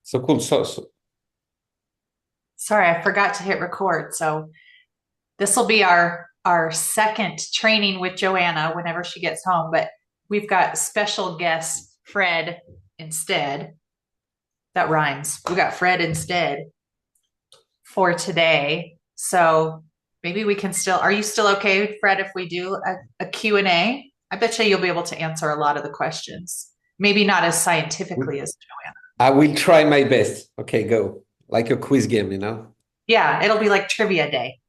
So cool. So Sorry, I forgot to hit record. So this will be our second training with Joanna whenever she gets home, but we've got special guest Fred instead. That rhymes. We got Fred instead for today. So maybe we can still, are you still okay, Fred, if we do a Q&A? I bet you you'll be able to answer a lot of the questions. Maybe not as scientifically as Joanna. I will try my best. Okay, go. Like a quiz game, you know? Yeah, it'll be like trivia day.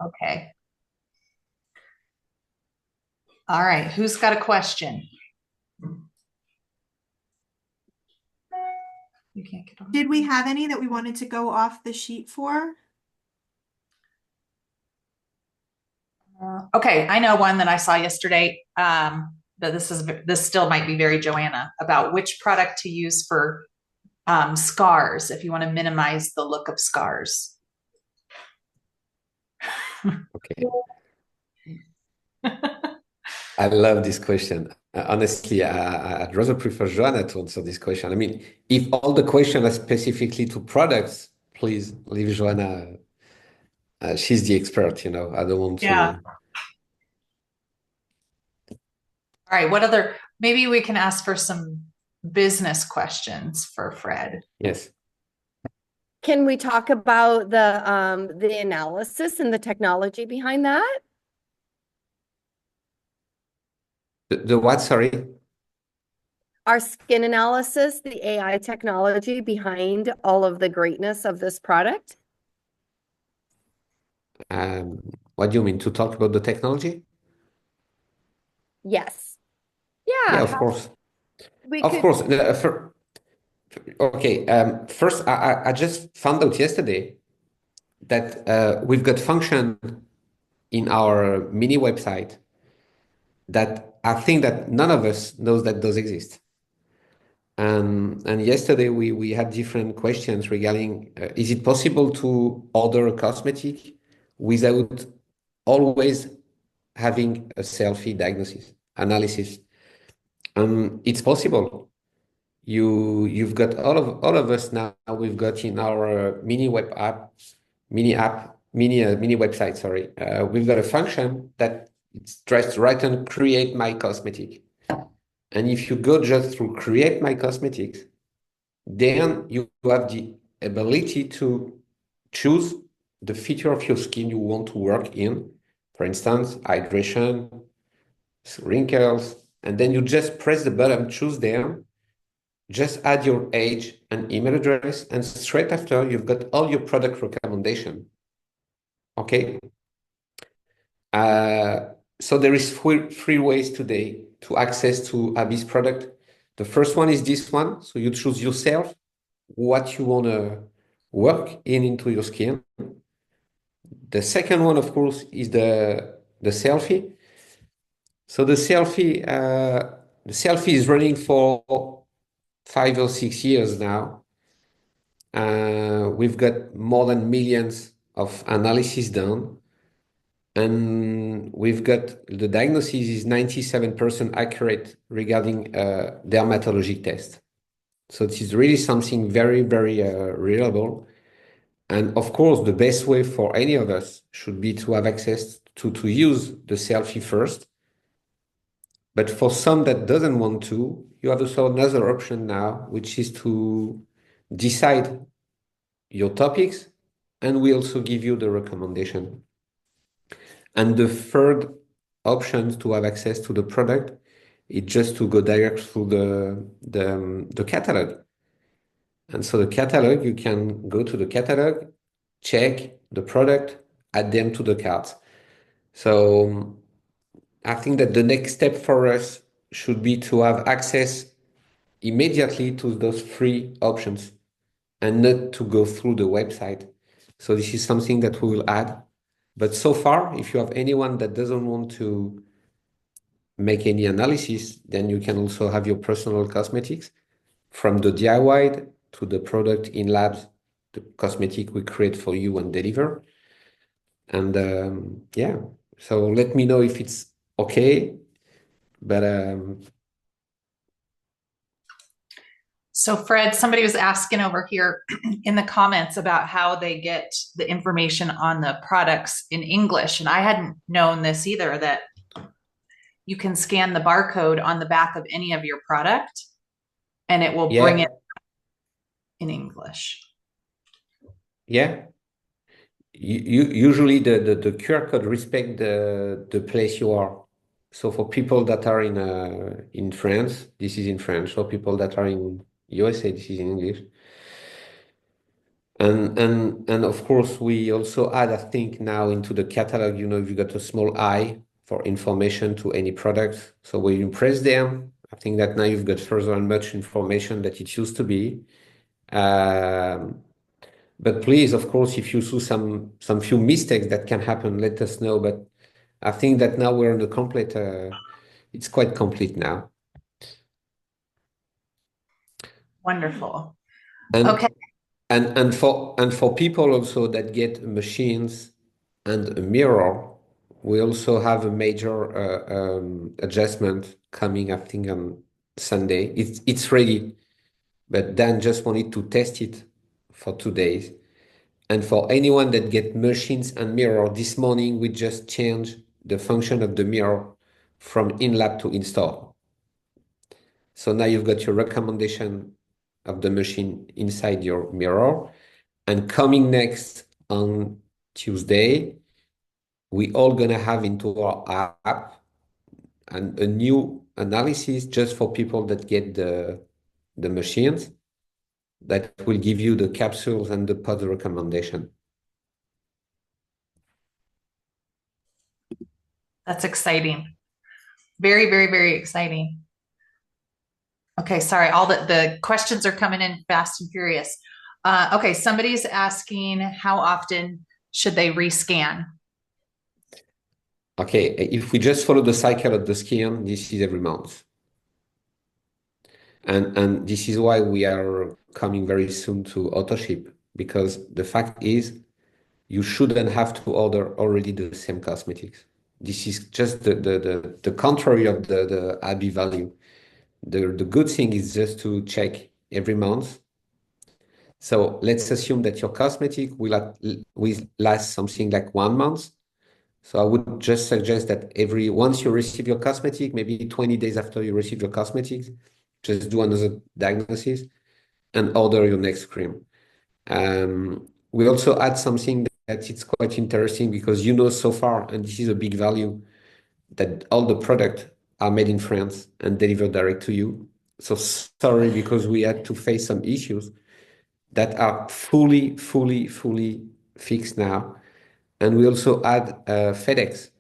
Okay. All right. Who's got a question? You can't get on. Did we have any that we wanted to go off the sheet for? Okay, I know one that I saw yesterday. But this still might be very Joanna about which product to use for scars if you want to minimize the look of scars. Okay. I love this question. Honestly, I'd rather prefer Joanna to answer this question. I mean, if all the questions are specifically to products, please leave Joanna. She's the expert, you know. I don't want Yeah. to. All right. What other? Maybe we can ask for some business questions for Fred. Yes. Can we talk about the analysis and the technology behind that? The what? Sorry. Our skin analysis, the AI technology behind all of the greatness of this product? Um, what do you mean to talk about the technology? Yes. Yeah, Yeah, of how course. we Of could. course. Okay. First, I just found out yesterday that we've got function in our mini website that I think that none of us knows that those exist. And yesterday we had different questions regarding is it possible to order a cosmetic without always having a selfie diagnosis analysis? It's possible. You've got all of us now. We've got in our mini website. Sorry, we've got a function that it's just right and create my cosmetic. And if you go just through create my cosmetics, then you have the ability to choose the feature of your skin you want to work in. For instance, hydration, wrinkles, and then you just press the button, choose them, just add your age and email address, and straight after you've got all your product recommendation. Okay. So there is three ways today to access to Abby's product. The first one is this one. So you choose yourself what you want to work in into your skin. The second one, of course, is the selfie. So the selfie is running for 5 or 6 years now. We've got more than millions of analysis done, and we've got the diagnosis is 97% accurate regarding dermatologic test. So it is really something very, very reliable. And of course, the best way for any of us should be to have access to use the selfie first. But for some that doesn't want to, you have also another option now, which is to decide your topics, and we also give you the recommendation. And the third option to have access to the product is just to go direct through the catalog. And so the catalog, you can go to the catalog, check the product, add them to the cart. So I think that the next step for us should be to have access immediately to those three options and not to go through the website. So this is something that we will add. But so far, if you have anyone that doesn't want to make any analysis, then you can also have your personal cosmetics from the DIY to the product in labs, the cosmetic we create for you and deliver. And yeah, so let me know if it's okay. But So Fred, somebody was asking over here in the comments about how they get the information on the products in English. And I hadn't known this either, that you can scan the barcode on the back of any of your product and it will bring it Yeah, in English. yeah. Usually the QR code respect the place you are. So for people that are in France, this is in French. For people that are in USA, this is in English. And of course, we also add, I think, now into the catalog, if you got a small eye for information to any product. So when you press them, I think that now you've got further and much information that it used to be. Um, but please, of course, if you see some few mistakes that can happen, let us know. But I think that now we're in the complete, it's quite complete now. Wonderful. And Okay. and for people also that get machines and a mirror, we also have a major adjustment coming, I think, on Sunday. It's ready, but Dan just wanted to test it for 2 days. And for anyone that get machines and mirror, this morning we just changed the function of the mirror from in-lab to in-store. So now you've got your recommendation of the machine inside your mirror. And coming next on Tuesday, we all gonna have into our app and a new analysis just for people that get the machines that will give you the capsules and the pod recommendation. That's exciting. Very, very, very exciting. Okay, sorry, all the questions are coming in fast and furious. Okay, somebody's asking how often should they rescan? Okay, if we just follow the cycle of the skin, this is every month. And this is why we are coming very soon to AutoShip, because the fact is you shouldn't have to order already the same cosmetics. This is just the contrary of the Abbi value. The good thing is just to check every month. So let's assume that your cosmetic will last something like 1 month. So I would just suggest that once you receive your cosmetic, maybe 20 days after you receive your cosmetics, just do another diagnosis and order your next cream. We also add something that it's quite interesting because so far, and this is a big value, that all the products are made in France and delivered direct to you. So sorry, because we had to face some issues that are fully fixed now. And we also add FedEx.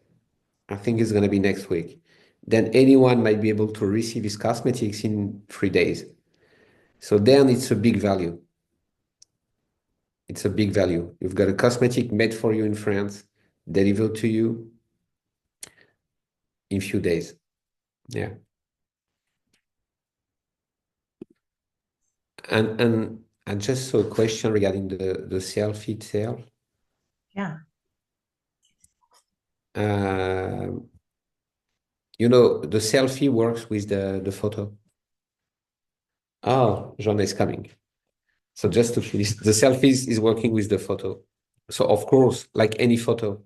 I think it's going to be next week. Then anyone might be able to receive his cosmetics in 3 days. So then it's a big value. It's a big value. You've got a cosmetic made for you in France, delivered to you in few days. Yeah. And I just saw a question regarding the selfie itself. Yeah. The selfie works with the photo. Oh, Joanna is coming. So just to finish, the selfies is working with the photo. So of course, like any photo,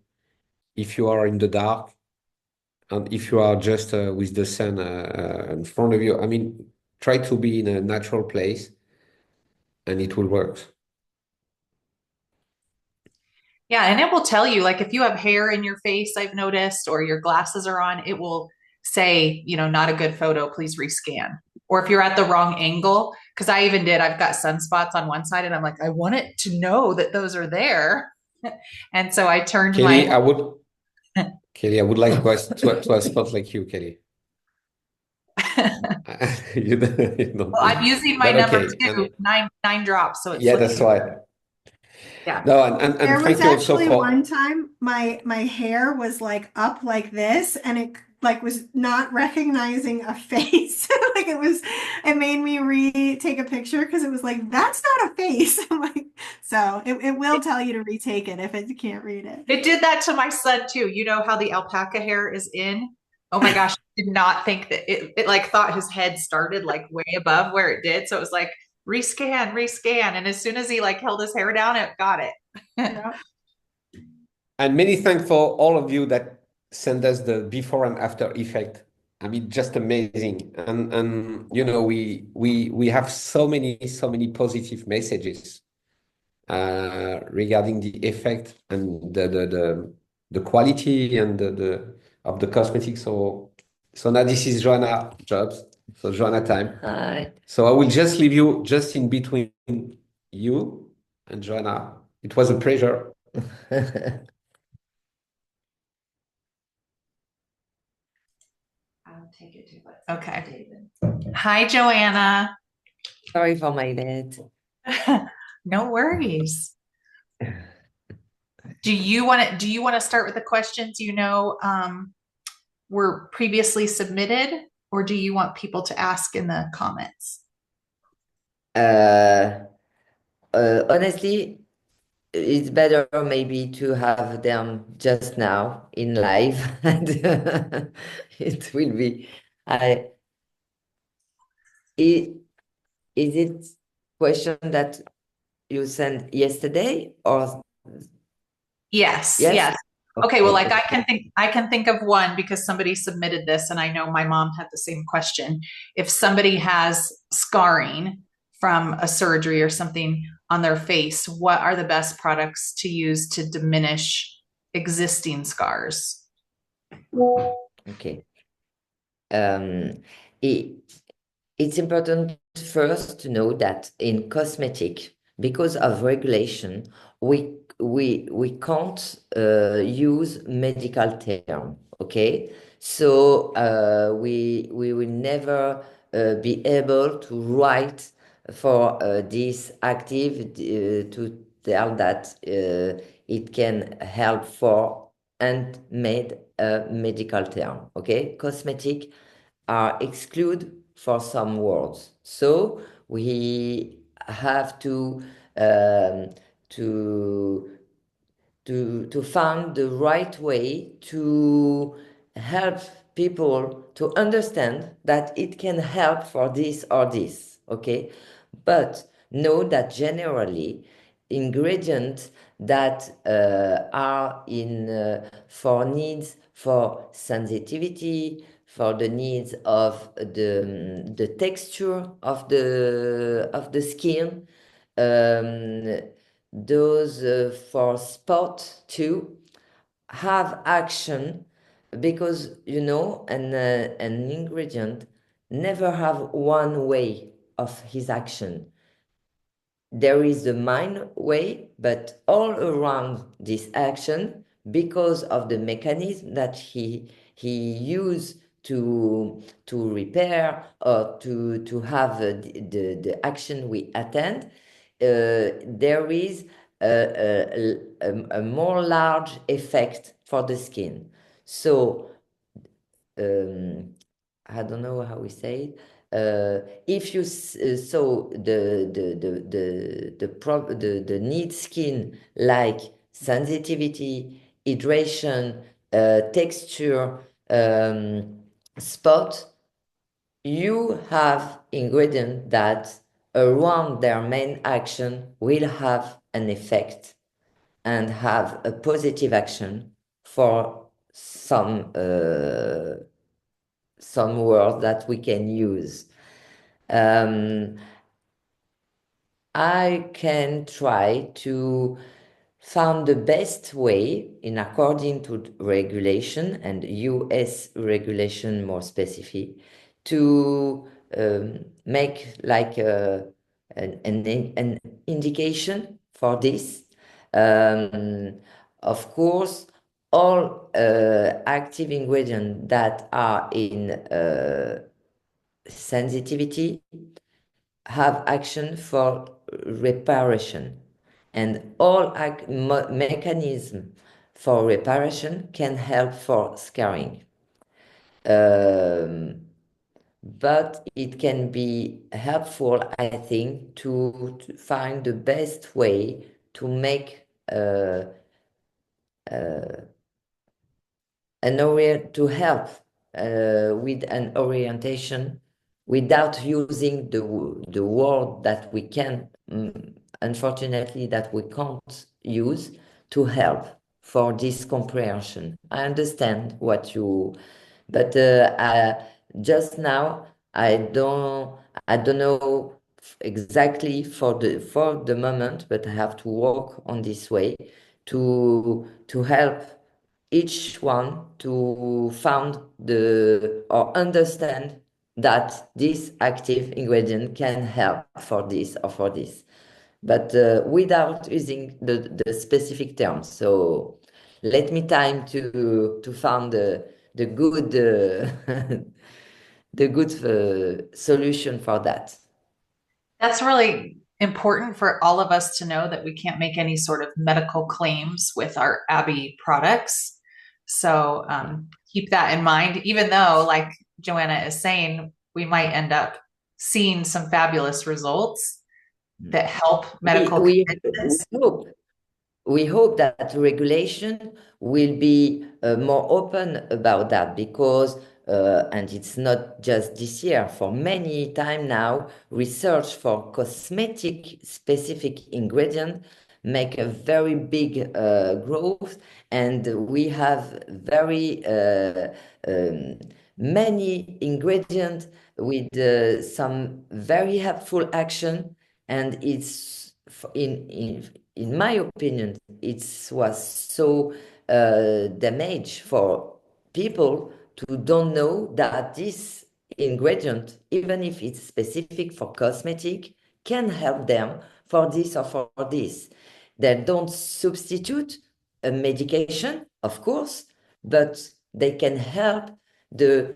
if you are in the dark and if you are just with the sun in front of you, I mean, try to be in a natural place and it will work. Yeah, and it will tell you, like if you have hair in your face, I've noticed, or your glasses are on, it will say, not a good photo, please rescan. Or if you're at the wrong angle, because I've got sunspots on one side and I'm like, I want it to know that those are there. And so I turned Kelly, my I would like to have spots like you, Kelly. Well, I'm using my But number okay. two, nine drops. So it's Yeah, looking, that's right. yeah. No, and There was thank you also actually for one time my hair was like up like this and it like was not recognizing a face. Like it made me retake a picture because it was like, that's not a face. I'm like, so it will tell you to retake it if it can't read it. It did that to my son too. You know how the alpaca hair is in? Oh my gosh, I did not think that it like thought his head started like way above where it did. So it was like rescan. And as soon as he like held his hair down, it got it. Yeah. And many thanks for all of you that send us the before and after effect. I mean, just amazing. And you know, we have so many positive messages regarding the effect and the quality and the of the cosmetics. So now this is Joanna jobs. So Joanna time. Hi. So I will just leave you just in between you and Joanna. It was a pleasure. I'll take it to okay. Hi, Joanna. Sorry for my late. No worries. Do you want to start with the questions were previously submitted, or do you want people to ask in the comments? Honestly, it's better maybe to have them just now in live, and it will be. Is it question that you sent yesterday or Yes. yes? Okay, well, Okay. like I can think of one because somebody submitted this, and I know my mom had the same question. If somebody has scarring from a surgery or something on their face, what are the best products to use to diminish existing scars? Okay. It, it's important first to know that in cosmetic, because of regulation, we can't use medical term. Okay, so we will never be able to write for this active to tell that it can help for and made a medical term. Okay, cosmetic are excluded for some words. So we have um, to to find the right way to help people to understand that it can help for this or this. Okay, but know that generally ingredients that are in for needs for sensitivity, for the needs of the texture of the skin, those for spot too have action, because an ingredient never have one way of his action. There is the mind way, but all around this action, because of the mechanism that he used to repair or to have the action we attend, there is a more large effect for the skin. So I don't know how we say it. If you saw the need skin like sensitivity, hydration, texture, spot, you have ingredient that around their main action will have an effect and have a positive action for some words that we can use. I can try to find the best way in according to regulation and US regulation more specific to make like an indication for this. Of course, all active ingredients that are in sensitivity have action for reparation, and all mechanism for reparation can help for scarring. But it can be helpful, I think, to find the best way to make an area to help with an orientation without using the word that we can, unfortunately, that we can't use to help for this comprehension. I understand what you, but just now I don't know exactly for the moment, but I have to work on this way to help each one to found or understand that this active ingredient can help for this or for this, but without using the specific terms. So let me time to find the good the good solution for that. That's really important for all of us to know that we can't make any sort of medical claims with our Abbi products. So keep that in mind, even though, like Joanna is saying, we might end up seeing some fabulous results that help medical conditions. We hope that regulation will be more open about that, because and it's not just this year, for many time now, research for cosmetic specific ingredient make a very big growth, and we have very many ingredients with some very helpful action, and it's in my opinion, it was so damage for people to don't know that this ingredient, even if it's specific for cosmetic, can help them for this or for this. They don't substitute a medication, of course, but they can help the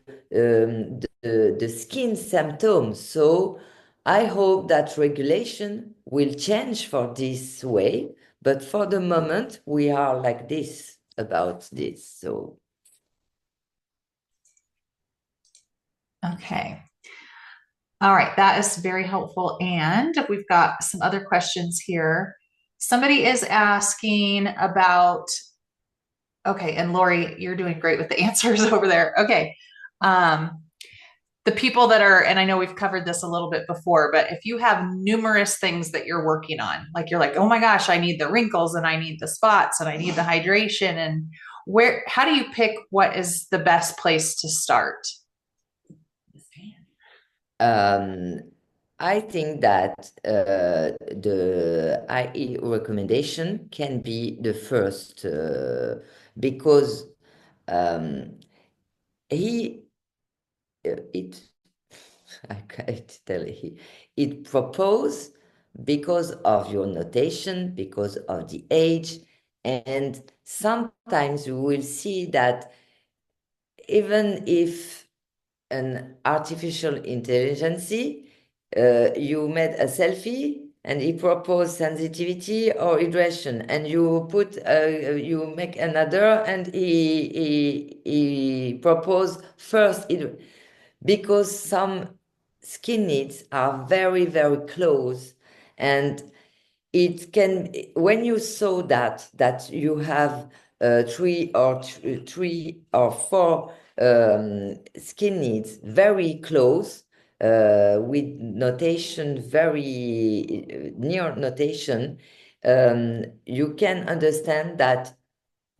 skin symptoms. So I hope that regulation will change for this way, but for the moment we are like this about this. So Okay. All right, that is very helpful. And we've got some other questions here. Somebody is asking about, okay, and Lori, you're doing great with the answers over there. Okay. The people that are, and I know we've covered this a little bit before, but if you have numerous things that you're working on, like you're like, oh my gosh, I need the wrinkles and I need the spots and I need the hydration, and how do you pick what is the best place to start? I think that the IE recommendation can be the first because he it I can't tell it propose because of your notation, because of the age, and sometimes we will see that even if an artificial intelligence, you made a selfie and he proposed sensitivity or hydration, and you put you make another and he proposed first because some skin needs are very, very close, and it can, when you saw that you have three or four skin needs very close, with notation very near notation, you can understand that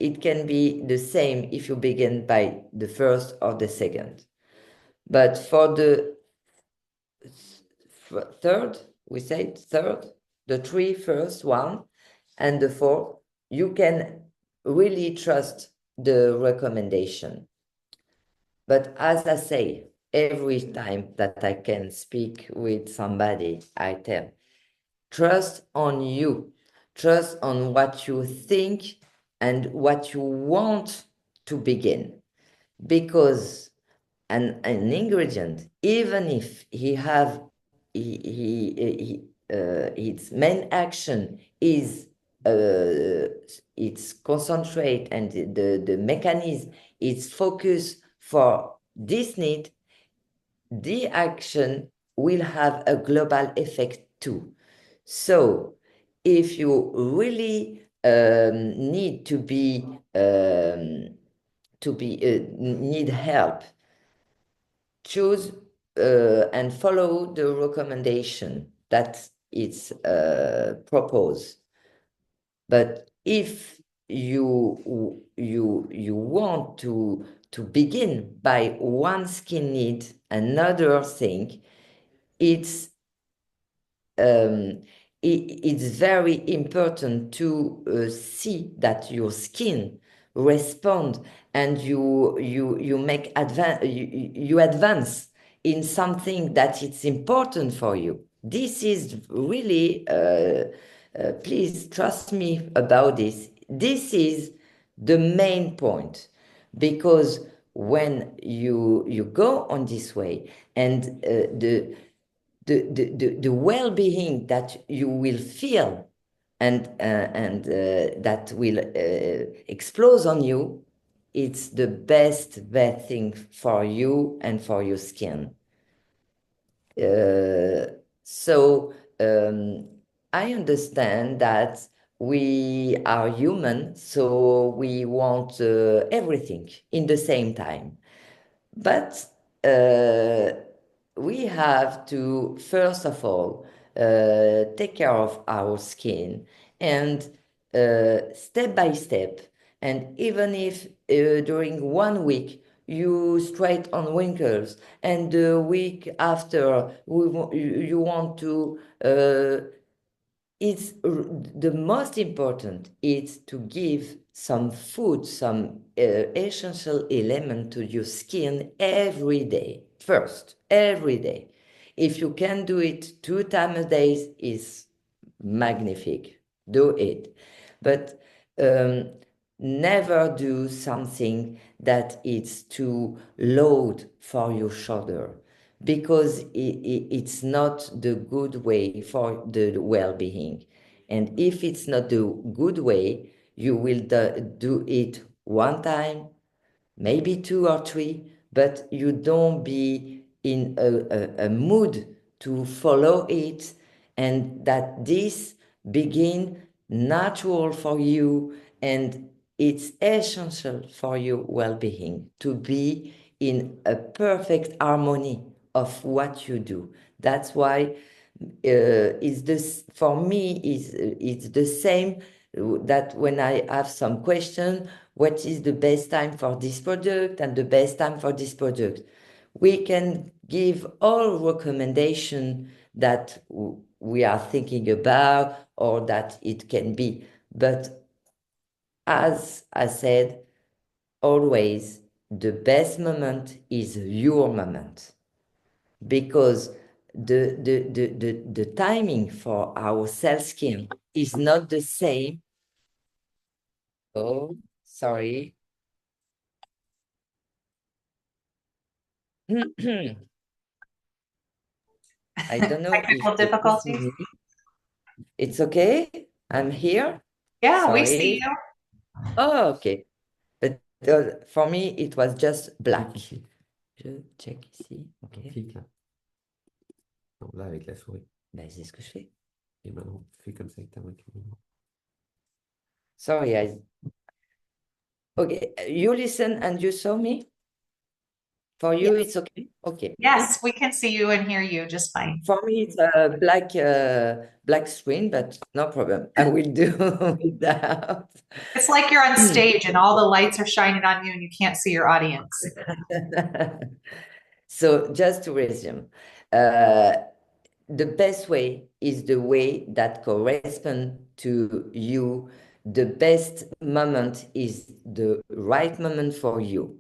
it can be the same if you begin by the first or the second. But for the third, we said third, the three first one, and the fourth, you can really trust the recommendation. But as I say, every time that I can speak with somebody, I tell, trust on you, trust on what you think and what you want to begin. Because an ingredient, even if its main action is its concentrate and the mechanism, its focus for this need, the action will have a global effect too. So if you really need to be need help, choose and follow the recommendation that it's proposed. But if you want to begin by one skin need, another thing, it's it's very important to see that your skin respond and you make you advance in something that it's important for you. This is really please trust me about this. This is the main point, because when you go on this way and the well-being that you will feel and that will explode on you, it's the best thing for you and for your skin. So I understand that we are human, so we want everything in the same time. But we have to, first of all, take care of our skin and step by step. And even if during 1 week you straight on wrinkles, and the week after you want to it's the most important is to give some food, some essential element to your skin every day. First, every day. If you can do it 2 times a day, is magnific. Do it. But never do something that is too load for your shoulder, because it's not the good way for the well-being. And if it's not the good way, you will do it 1 time, maybe 2 or 3, but you don't be in a mood to follow it, and that this begin natural for you, and it's essential for your well-being to be in a perfect harmony of what you do. That's why is this for me is it's the same that when I have some question, what is the best time for this product and the best time for this product? We can give all recommendation that we are thinking about or that it can be. But as I said, always the best moment is your moment, because the timing for our cell skin is not the same. Oh, sorry. I don't know if Technical you can see difficulties. me. It's okay. I'm here. Yeah, we see Sorry. you. Oh, okay. But for me, it was just black. Je check ici. Ok. Clique là. Non, là, avec la souris. Ben, c'est ce que je fais. Et maintenant, fais comme ça avec ta main. Sorry, okay. You listen and you saw me? For you, Yes. it's okay? Okay. Yes, we can see you and hear you just fine. For me, it's a black screen, but no problem. I will do without. It's like you're on stage and all the lights are shining on you and you can't see your audience. So just to resume, the best way is the way that corresponds to you. The best moment is the right moment for you.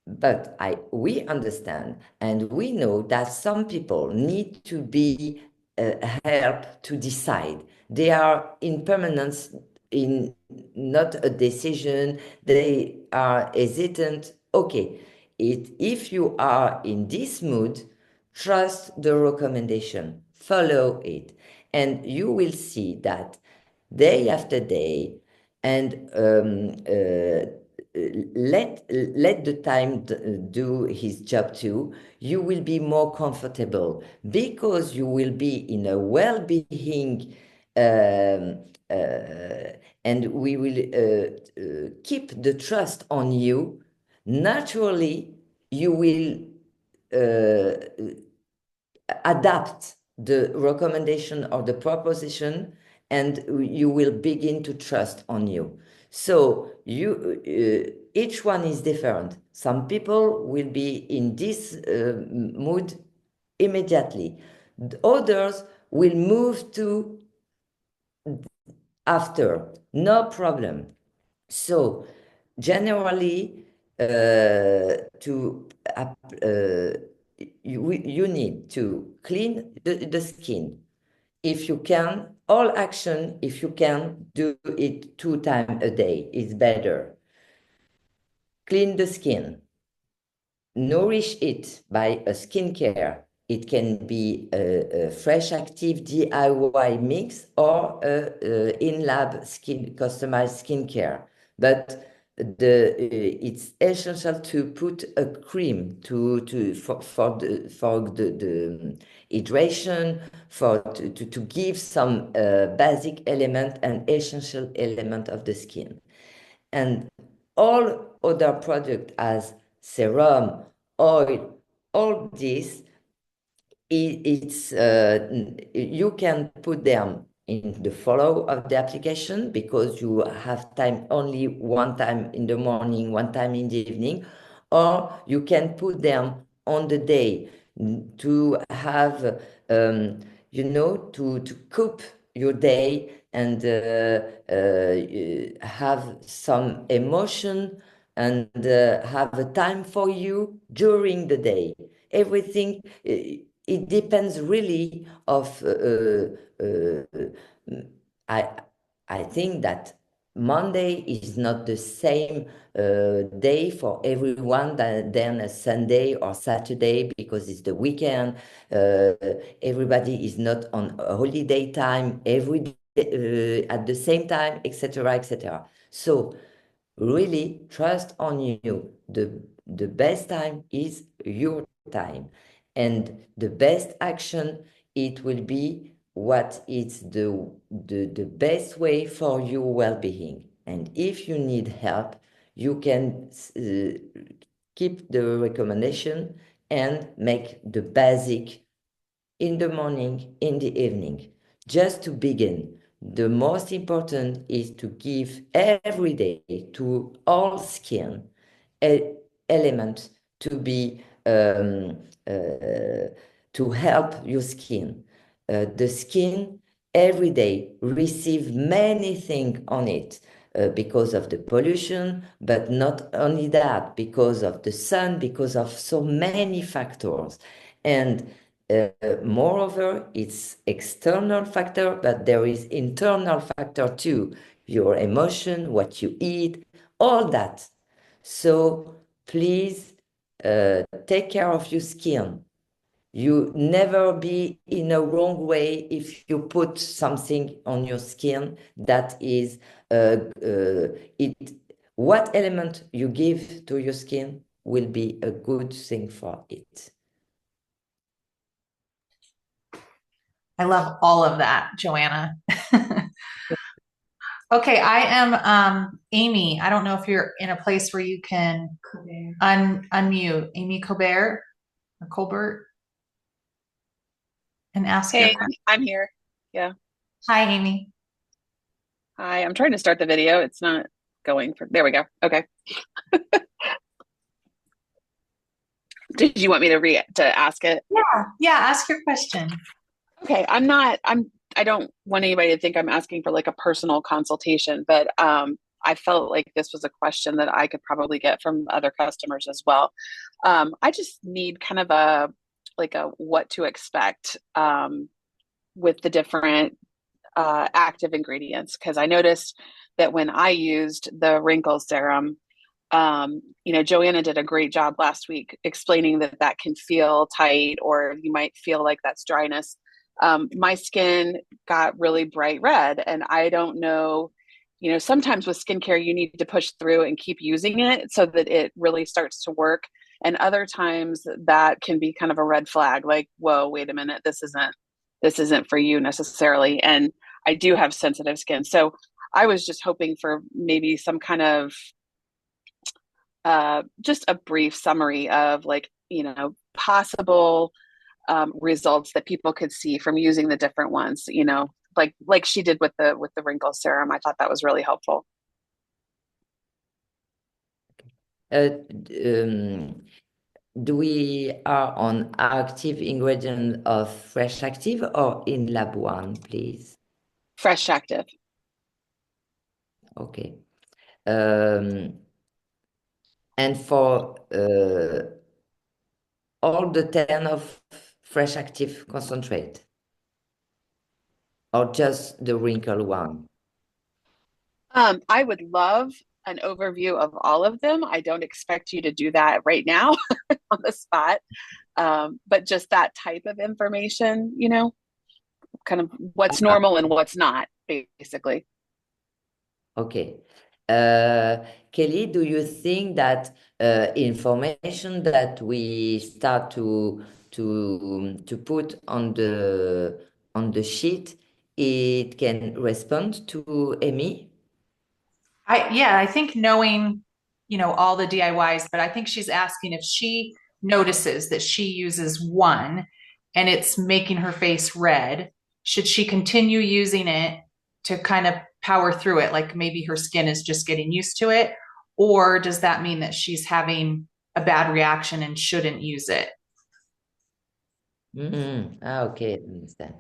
But we understand and we know that some people need to be helped to decide. They are in permanence in not a decision. They are hesitant. Okay, if you are in this mood, trust the recommendation, follow it, and you will see that day after day, and let the time do his job too. You will be more comfortable because you will be in a well-being, and we will keep the trust on you. Naturally, you will adapt the recommendation or the proposition, and you will begin to trust on you. So each one is different. Some people will be in this mood immediately. Others will move to after, no problem. So generally, you need to clean the skin. If you can, all action, if you can, do it 2 times a day is better. Clean the skin. Nourish it by a skincare. It can be a fresh active DIY mix or a in-lab customized skincare. But it's essential to put a cream for the hydration, to give some basic element and essential element of the skin. And all other products as serum, oil, all this, you can put them in the follow of the application because you have time only 1 time in the morning, 1 time in the evening, or you can put them on the day to have, to cope your day and have some emotion and have a time for you during the day. Everything, it depends really of, I think that Monday is not the same day for everyone than a Sunday or Saturday because it's the weekend. Everybody is not on a holiday time every day at the same time, etc., etc. So really trust on you. The best time is your time, and the best action, it will be what is the best way for your well-being. And if you need help, you can keep the recommendation and make the basic in the morning, in the evening. Just to begin, the most important is to give every day to all skin element to be to help your skin. The skin every day receive many things on it because of the pollution, but not only that, because of the sun, because of so many factors. And moreover, it's external factor, but there is internal factor too. Your emotion, what you eat, all that. So please take care of your skin. You never be in a wrong way if you put something on your skin that is what element you give to your skin will be a good thing for it. I love all of that, Joanna. Okay, I am Amy. I don't know if you're in a place where you can unmute Amy Colbert or Colbert and ask your Hey, question. I'm here. Yeah. Hi, Amy. Hi, I'm trying to start the video. It's not going for, there we go. Okay. Did you want me to ask it? Yeah, ask your question. Okay, I don't want anybody to think I'm asking for like a personal consultation, but I felt like this was a question that I could probably get from other customers as well. I just need kind of a what to expect with the different active ingredients, because I noticed that when I used the wrinkle serum, Joanna did a great job last week explaining that can feel tight, or you might feel like that's dryness. My skin got really bright red, and I don't know, sometimes with skincare, you need to push through and keep using it so that it really starts to work. And other times that can be kind of a red flag, like, whoa, wait a minute, this isn't for you necessarily. And I do have sensitive skin. So I was just hoping for maybe some kind of just a brief summary of possible results that people could see from using the different ones, like she did with the wrinkle serum. I thought that was really helpful. Do we are on active ingredient of Fresh Active or in Lab 1, please? Fresh Active. Okay. And for all the 10 of Fresh Active concentrate, or just the wrinkle one? I would love an overview of all of them. I don't expect you to do that right now on the spot, but just that type of information, kind of what's normal and what's not, basically. Okay. Kelly, do you think that information that we start to put on the sheet, it can respond to Amy? I think knowing, all the DIYs, but I think she's asking if she notices that she uses one and it's making her face red, should she continue using it to kind of power through it? Like maybe her skin is just getting used to it, or does that mean that she's having a bad reaction and shouldn't use it? Okay, I understand.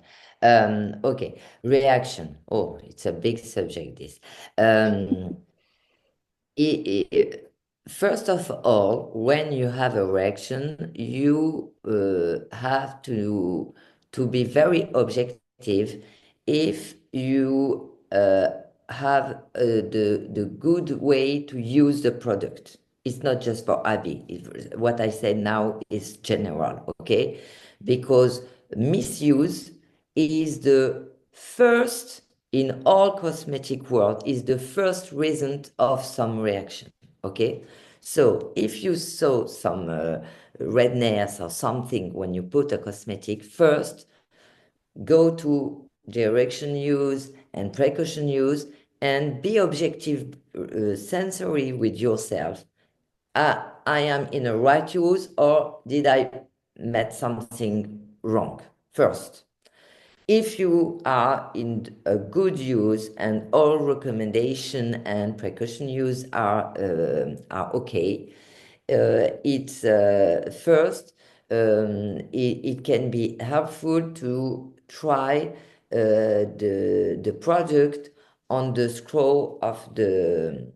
Okay, reaction. Oh, it's a big subject, this. First of all, when you have a reaction, you have to be very objective if you have the good way to use the product. It's not just for Abby. What I say now is general, okay? Because misuse is the first in all cosmetic world is the first reason of some reaction. Okay, so if you saw some redness or something when you put a cosmetic, first go to direction use and precaution use and be objective sensory with yourself. I am in a right use or did I met something wrong first? If you are in a good use and all recommendation and precaution use are okay, it's first it can be helpful to try the product on the scroll of the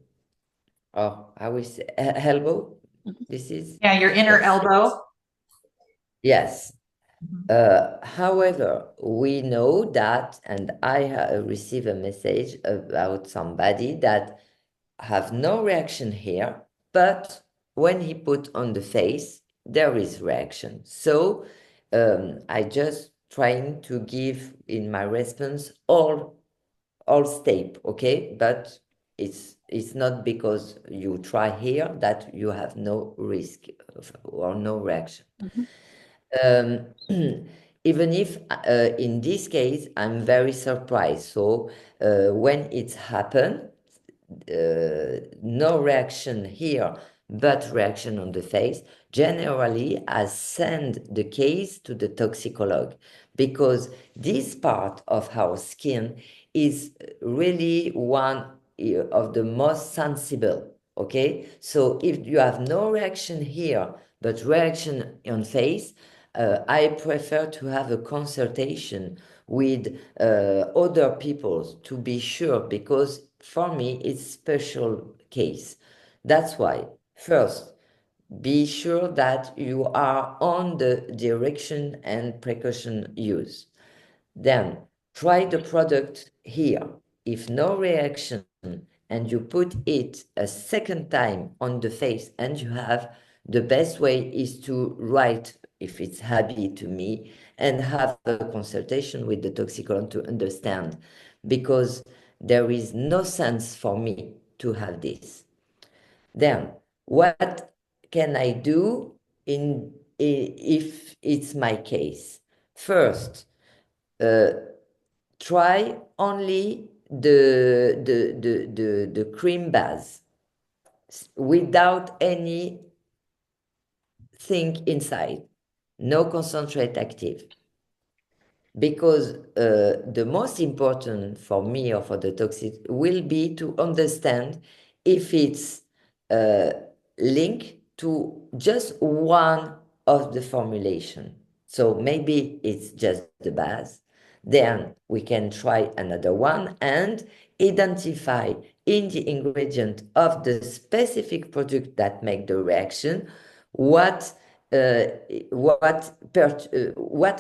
I will say elbow. This is Your inner yes. elbow. Yes. However, we know that, and I received a message about somebody that have no reaction here, but when he put on the face, there is reaction. So I just trying to give in my response all step, okay? But it's not because you try here that you have no risk or no reaction. Even if in this case I'm very surprised. So when it's happened, no reaction here, but reaction on the face, generally I send the case to the toxicolog because this part of our skin is really one of the most sensible. Okay, so if you have no reaction here, but reaction on face, I prefer to have a consultation with other people to be sure, because for me it's special case. That's why first be sure that you are on the direction and precaution use. Then try the product here. If no reaction and you put it a second time on the face and you have, the best way is to write, if it's Abbi, to me and have a consultation with the toxicologist to understand, because there is no sense for me to have this. Then what can I do if it's my case? First, try only the cream base without any thing inside. no concentrate active. Because the most important for me or for the toxic will be to understand if it's linked to just one of the formulation. So maybe it's just the base. Then we can try another one and identify in the ingredient of the specific product that make the reaction what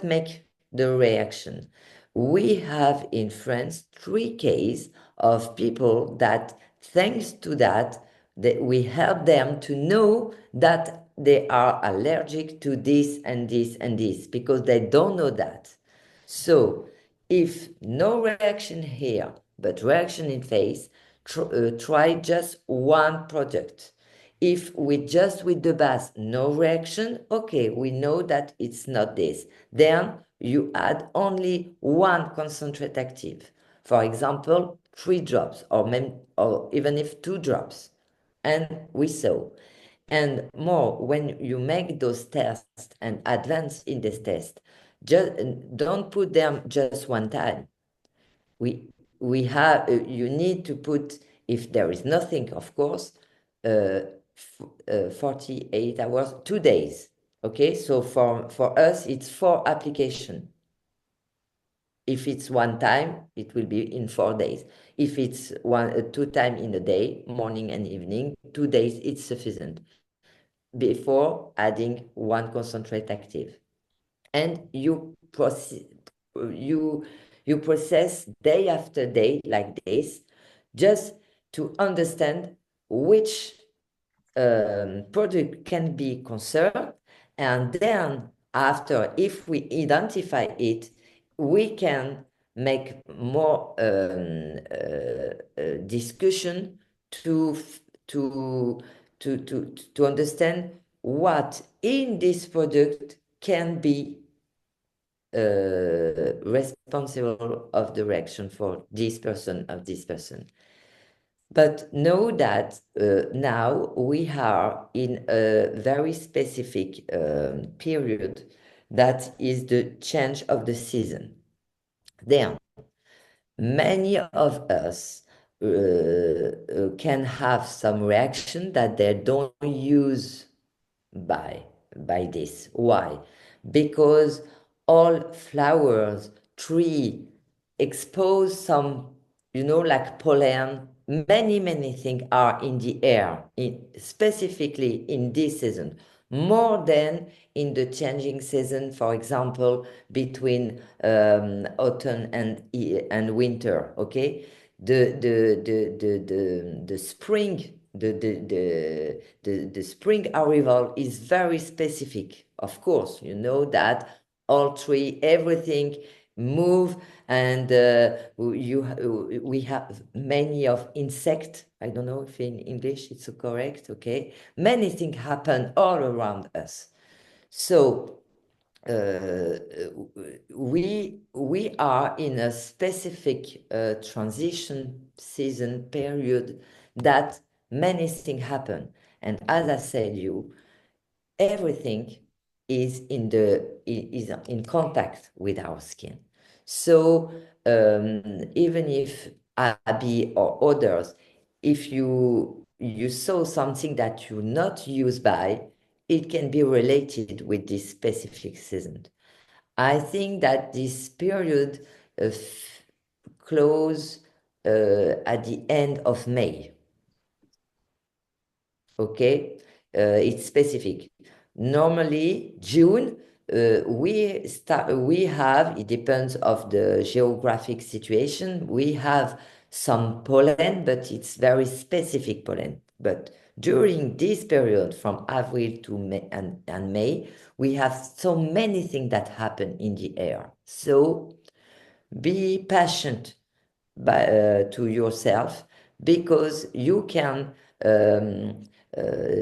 make the reaction. We have in France 3 cases of people that, thanks to that we help them to know that they are allergic to this and this and this, because they don't know that. So if no reaction here, but reaction in face, try just one product. If with the base, no reaction, okay, we know that it's not this. Then you add only one concentrate active. For example, 3 drops or even if 2 drops. And we saw. And more, when you make those tests and advance in this test, just don't put them just one time. We have you need to put, if there is nothing, of course, 48 hours, 2 days. Okay, so for us it's 4 application. If it's one time, it will be in 4 days. If it's 2 times in a day, morning and evening, 2 days, it's sufficient before adding one concentrate active. And you process day after day like this, just to understand which product can be concerned. And then after, if we identify it, we can make more discussion to understand what in this product can be responsible of the reaction for this person, of this person. But know that now we are in a very specific period that is the change of the season. Then, many of us can have some reaction that they don't use by this. Why? Because all flowers, tree expose some, like pollen, many things are in the air, specifically in this season, more than in the changing season, for example, between autumn and winter. Okay, the spring, the spring arrival is very specific. Of course, you know that all tree, everything move, and we have many of insect. I don't know if in English it's correct. Okay, many things happen all around us. So we are in a specific transition season period that many things happen, and as I said, everything is in contact with our skin. So even if Abbi or others, if you saw something that you not used by, it can be related with this specific season. I think that this period close at the end of May. Okay, it's specific. Normally, June, we have, it depends of the geographic situation, we have some pollen, but it's very specific pollen. But during this period, from April to May and May, we have so many things that happen in the air. So be patient to yourself, because you can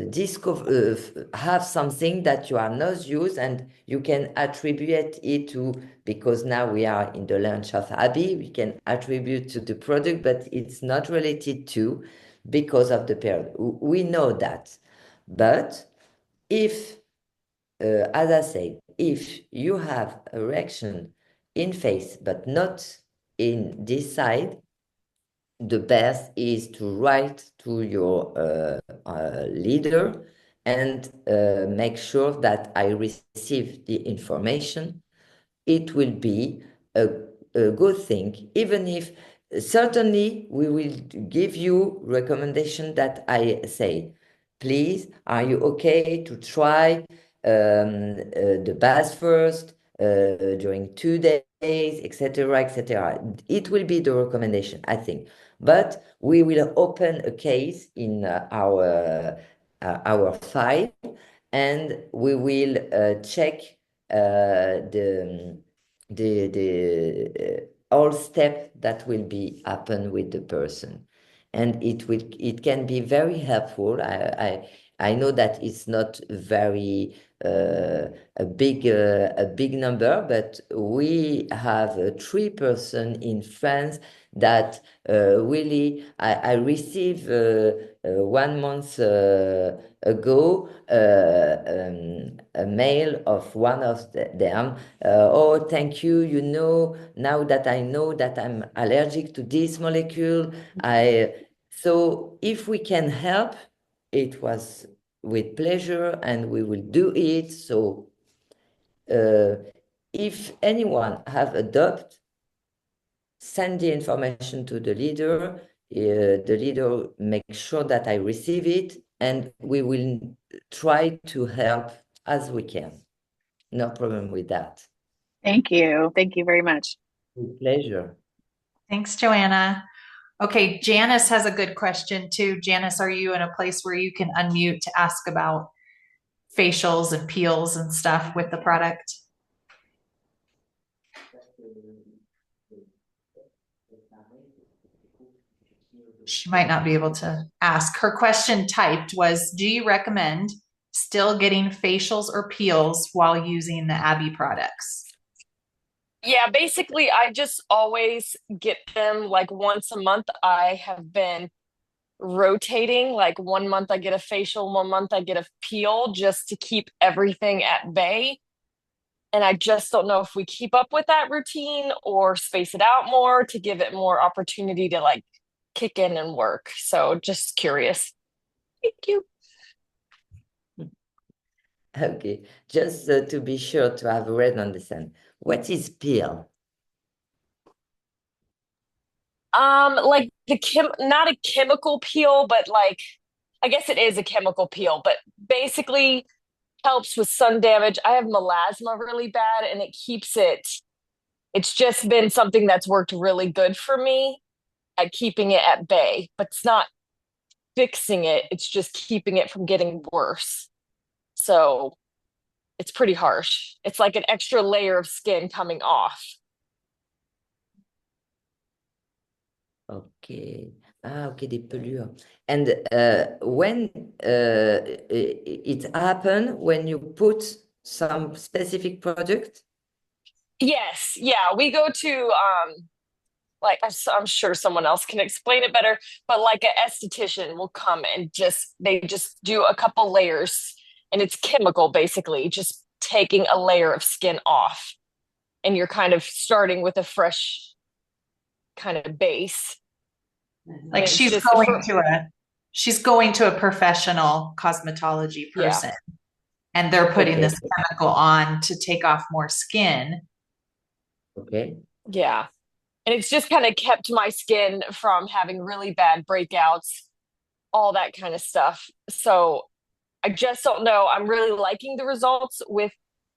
discover have something that you are not used, and you can attribute it to, because now we are in the launch of Abbi, we can attribute to the product, but it's not related to, because of the period. We know that. But if as I say, if you have a reaction in face but not in this side, the best is to write to your leader and make sure that I receive the information. It will be a good thing, even if certainly we will give you recommendation that I say, please, are you okay to try the bath first during 2 days, etc., etc. It will be the recommendation, I think. But we will open a case in our file, and we will check the all step that will be happen with the person, and it can be very helpful. I know that it's not very a big number, but we have 3 person in France that really I received 1 month ago a mail of one of them. Oh, thank you. You know, now that I know that I'm allergic to this molecule, so if we can help, it was with pleasure, and we will do it. So if anyone have a doubt, send the information to the leader. The leader makes sure that I receive it, and we will try to help as we can. No problem with that. Thank you. Thank you very much. With pleasure. Thanks, Joanna. Okay, Janice has a good question too. Janice, are you in a place where you can unmute to ask about facials and peels and stuff with the product? She might not be able to ask. Her question typed was, do you recommend still getting facials or peels while using the Abbi products? Yeah, basically, I just always get them like once a month. I have been rotating, like 1 month I get a facial, 1 month I get a peel, just to keep everything at bay. And I just don't know if we keep up with that routine or space it out more to give it more opportunity to like kick in and work. So just curious. Thank you. Okay, just to be sure to have read on the same. What is peel? Like not a chemical peel, but like I guess it is a chemical peel, but basically helps with sun damage. I have melasma really bad, and it keeps it. It's just been something that's worked really good for me at keeping it at bay, but it's not fixing it. It's just keeping it from getting worse. So it's pretty harsh. It's like an extra layer of skin coming off. Okay. Okay, des pelures. And when it happen when you put some specific product? Yes, yeah, we go to like I'm sure someone else can explain it better, but like an esthetician will come and they just do a couple layers, and it's chemical basically, just taking a layer of skin off, and you're kind of starting with a fresh kind of base. Like she's going to a professional cosmetology person, and they're putting this chemical on to take off more skin. Okay. Yeah. And it's just kind of kept my skin from having really bad breakouts, all that kind of stuff. So I just don't know. I'm really liking the results with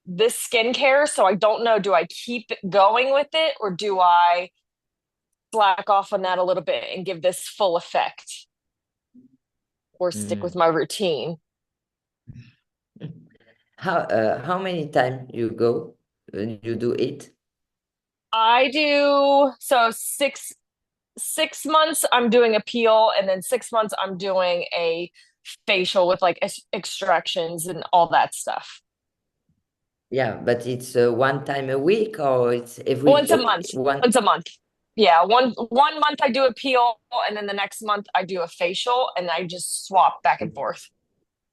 this skincare. So I don't know, do I keep going with it, or do I slack off on that a little bit and give this full effect, or stick with my routine? How many times you go when you do it? I do so 6 months I'm doing a peel, and then 6 months I'm doing a facial with like extractions and all that stuff. Yeah, but it's 1 time a week, or it's every Once a month. Once a month. Yeah, one month I do a peel, and then the next month I do a facial, and I just swap back and forth.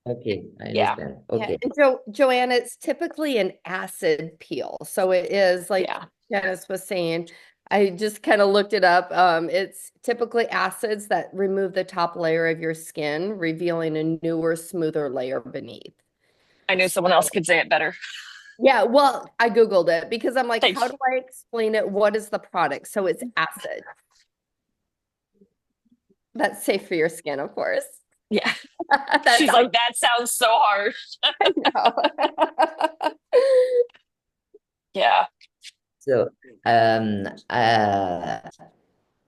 Okay, I Yeah. understand. Yeah, Okay. and Joanna, it's typically an acid peel. So it is like Yeah. Janice was saying, I just kind of looked it up. It's typically acids that remove the top layer of your skin, revealing a newer, smoother layer beneath. I knew someone else could say it better. Yeah, well, I Googled it because I'm like, how Thanks. do I explain it? What is the product? So it's acid. That's safe for your skin, of course. Yeah. That's She's like, that sounds so harsh. I know. Yeah. So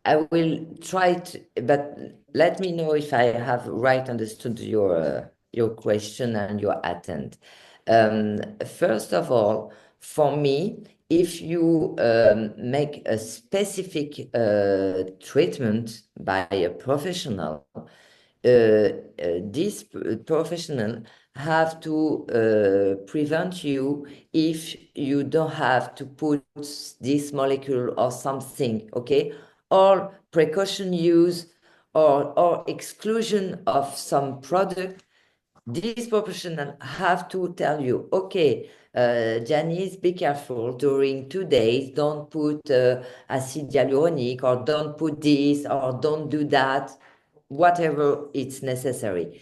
I will try to, but let me know if I have right understood your question and your attempt. First of all, for me, if you make a specific treatment by a professional, this professional have to prevent you if you don't have to put this molecule or something, okay? Or precaution use or exclusion of some product. This professional have to tell you, okay, Janice, be careful during 2 days. Don't put acid hyaluronic, or don't put this, or don't do that, whatever it's necessary.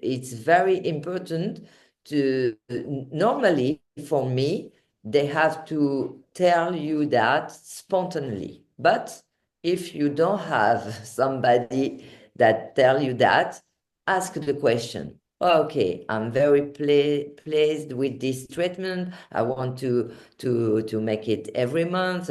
It's very important to, normally for me, they have to tell you that spontaneously. But if you don't have somebody that tell you that, ask the question. Okay, I'm very pleased with this treatment. I want to make it every month.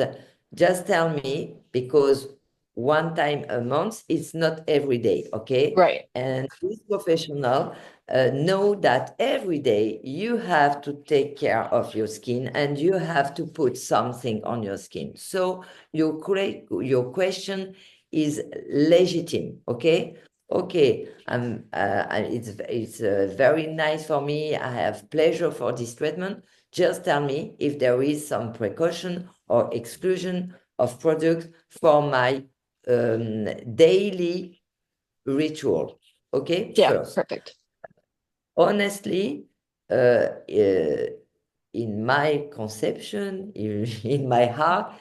Just tell me, because one time a month, it's not every day, okay? Right. And this professional know that every day you have to take care of your skin and you have to put something on your skin. So your question is legitimate, okay? Okay, it's very nice for me. I have pleasure for this treatment. Just tell me if there is some precaution or exclusion of products for my daily ritual. Okay, Yeah. first. Perfect. Honestly, in my conception, in my heart,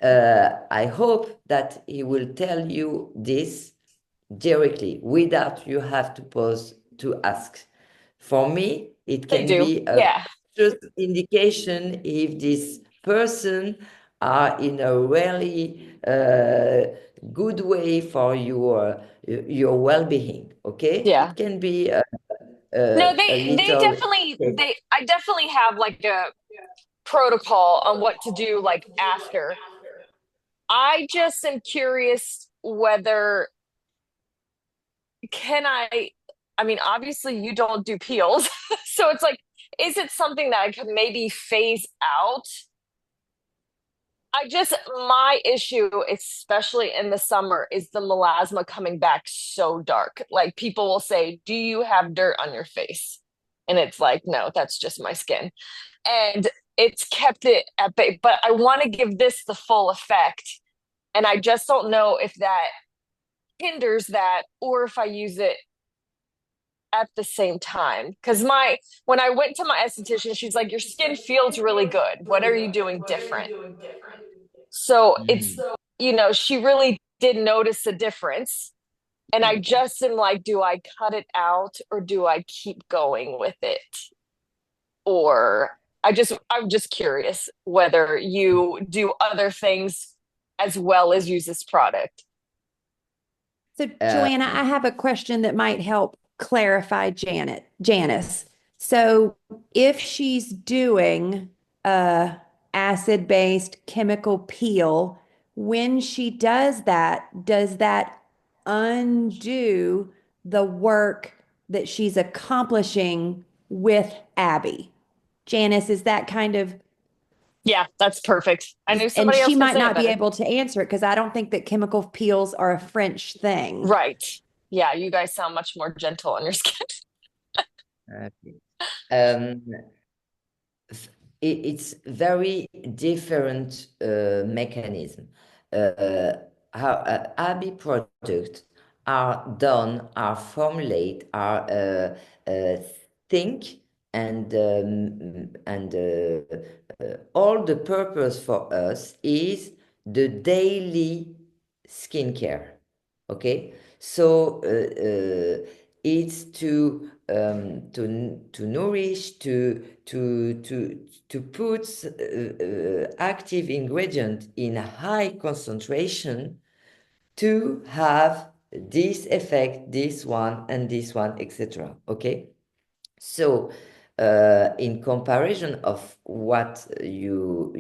I hope that he will tell you this directly without you have to pause to ask. For me, it They can do. be a Yeah. just indication if this person are in a really good way for your well-being. Okay, Yeah. it can be No, a they little. definitely I definitely have like a protocol on what to do like after. I just am curious whether can I mean, obviously you don't do peels. So it's like, is it something that I could maybe phase out? My issue, especially in the summer, is the melasma coming back so dark. Like people will say, do you have dirt on your face? And it's like, no, that's just my skin. And it's kept it at bay. But I want to give this the full effect. And I just don't know if that hinders that or if I use it at the same time. Because when I went to my esthetician, she's like, your skin feels really good. What are you doing different? So it's, Mhm. she really did notice a difference. And I just am like, do I cut it out or do I keep going with it? Or I'm just curious whether you do other things as well as use this product. So, Uh, Joanna, I have a question that might help clarify Janice. So, if she's doing a acid-based chemical peel, when she does that undo the work that she's accomplishing with Abby? Janice, is that kind of, Yeah, that's perfect. I knew and somebody she else could might say it not be better. able to answer it because I don't think that chemical peels are a French thing. Right. Yeah, you guys sound much more gentle on your skin. okay. Um, it's very different mechanism. How Abby product are done, are formulate, are think, and all the purpose for us is the daily skincare. Okay, so it's to nourish, to put active ingredient in a high concentration to have this effect, this one, and this one, etc. Okay, so in comparison of what you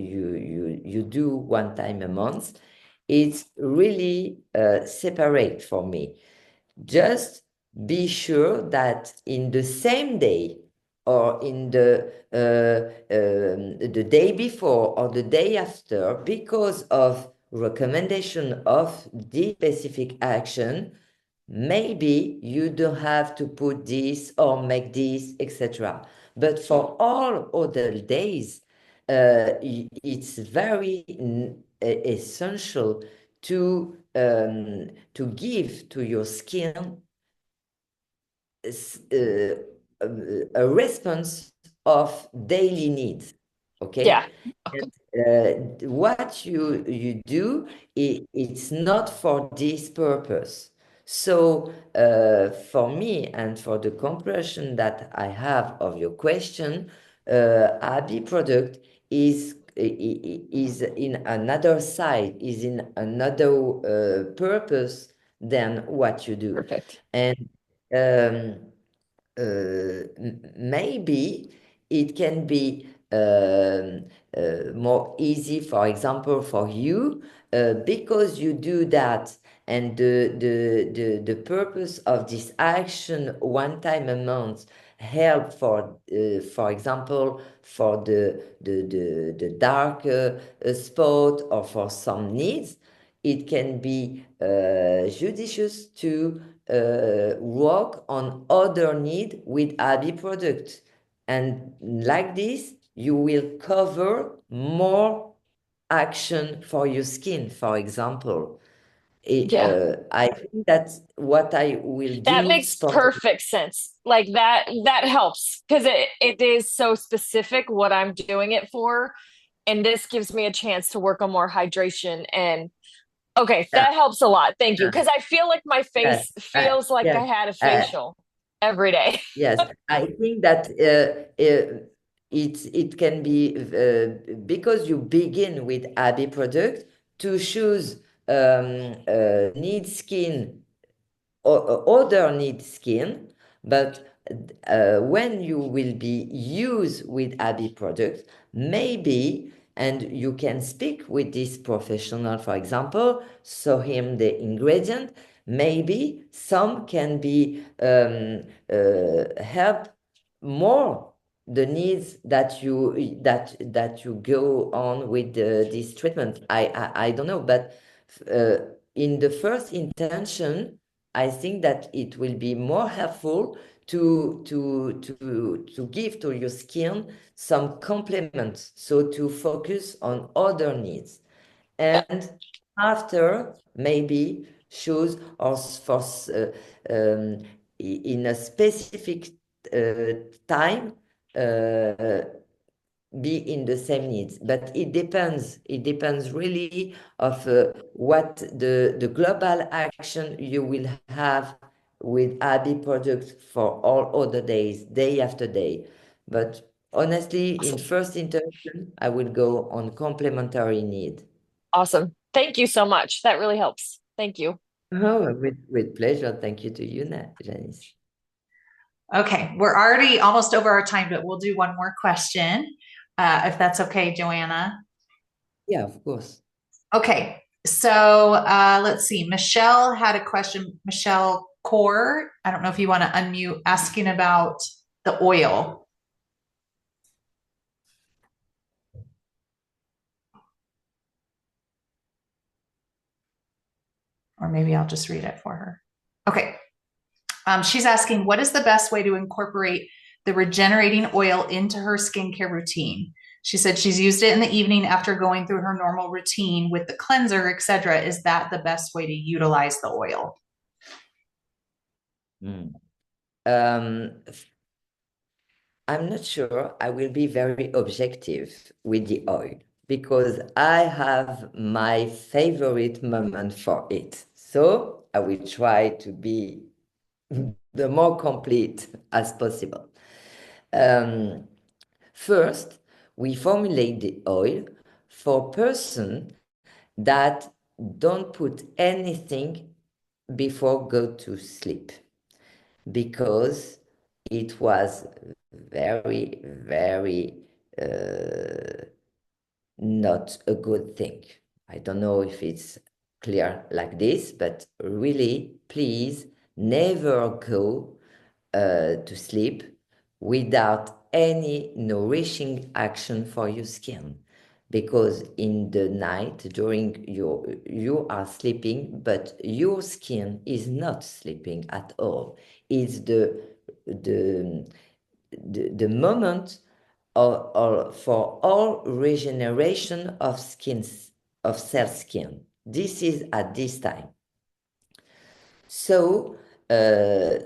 do one time a month, it's really separate for me. Just be sure that in the same day or in the day before or the day after, because of recommendation of this specific action, maybe you don't have to put this or make this, etc. But for all other days, it's very essential to give to your skin a response of daily needs. Okay. Yeah. Okay. And, what you do, it's not for this purpose. So for me and for the comprehension that I have of your question, Abbi product is in another side, is in another purpose than what you do. Perfect. And maybe it can be more easy, for example, for you, because you do that, and the purpose of this action one time a month help for example, for the dark spot or for some needs. It can be judicious to work on other need with Abbi product. And like this, you will cover more action for your skin, for example. Yeah. I think that's what I will That do makes spontaneously. perfect sense. Like that helps because it is so specific what I'm doing it for. And this gives me a chance to work on more hydration. And okay, Yeah, that helps a lot. Thank you. yeah, Because I feel like my yes, face feels like I yes. had a Uh, facial every day. Yes, I think that it can be because you begin with Abby product to choose need skin or other need skin, but when you will be used with Abby product, maybe, and you can speak with this professional, for example, show him the ingredient, maybe some can be help more the needs that you go on with this treatment. I don't know, but in the first intention, I think that it will be more helpful to give to your skin some complements, so to focus on other needs. And after, maybe choose or for in a specific time be in the same needs, but it depends really of what the global action you will have with Abby products for all other days, day after day. But honestly, in first intention, I will go on complementary need. Awesome. Thank you so much. That really helps. Thank you. Oh, with pleasure. Thank you to you, Janice. Okay, we're already almost over our time, but we'll do one more question, if that's okay, Joanna. Yeah, of course. Okay, so let's see. Michelle had a question. Michelle Core, I don't know if you want to unmute, asking about the oil. Or maybe I'll just read it for her. Okay. She's asking, what is the best way to incorporate the regenerating oil into her skincare routine? She said she's used it in the evening after going through her normal routine with the cleanser, etc. Is that the best way to utilize the oil? Mm. Um, I'm not sure I will be very objective with the oil because I have my favorite moment for it. So I will try to be the more complete as possible. First, we formulate the oil for person that don't put anything before go to sleep because it was very, very not a good thing. I don't know if it's clear like this, but really, please never go to sleep without any nourishing action for your skin. Because in the night, during you are sleeping, but your skin is not sleeping at all. It's the the moment or for all regeneration of skins of cell skin. This is at this time. So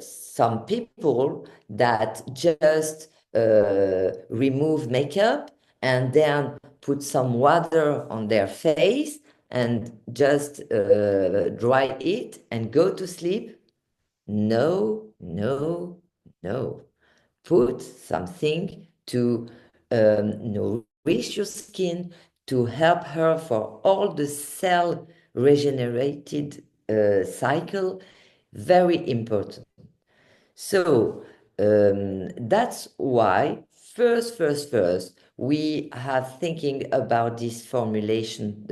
some people that just remove makeup and then put some water on their face and just dry it and go to sleep. No, no, no. Put something to nourish your skin, to help her for all the cell regenerated cycle. Very important. So that's why first, we have thinking about this formulation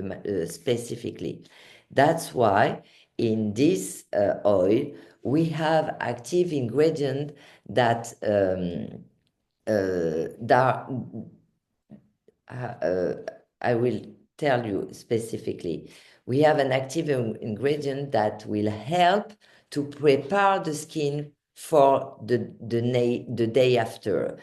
specifically. That's why in this oil, we have active ingredient that that I will tell you specifically. We have an active ingredient that will help to prepare the skin for the day after.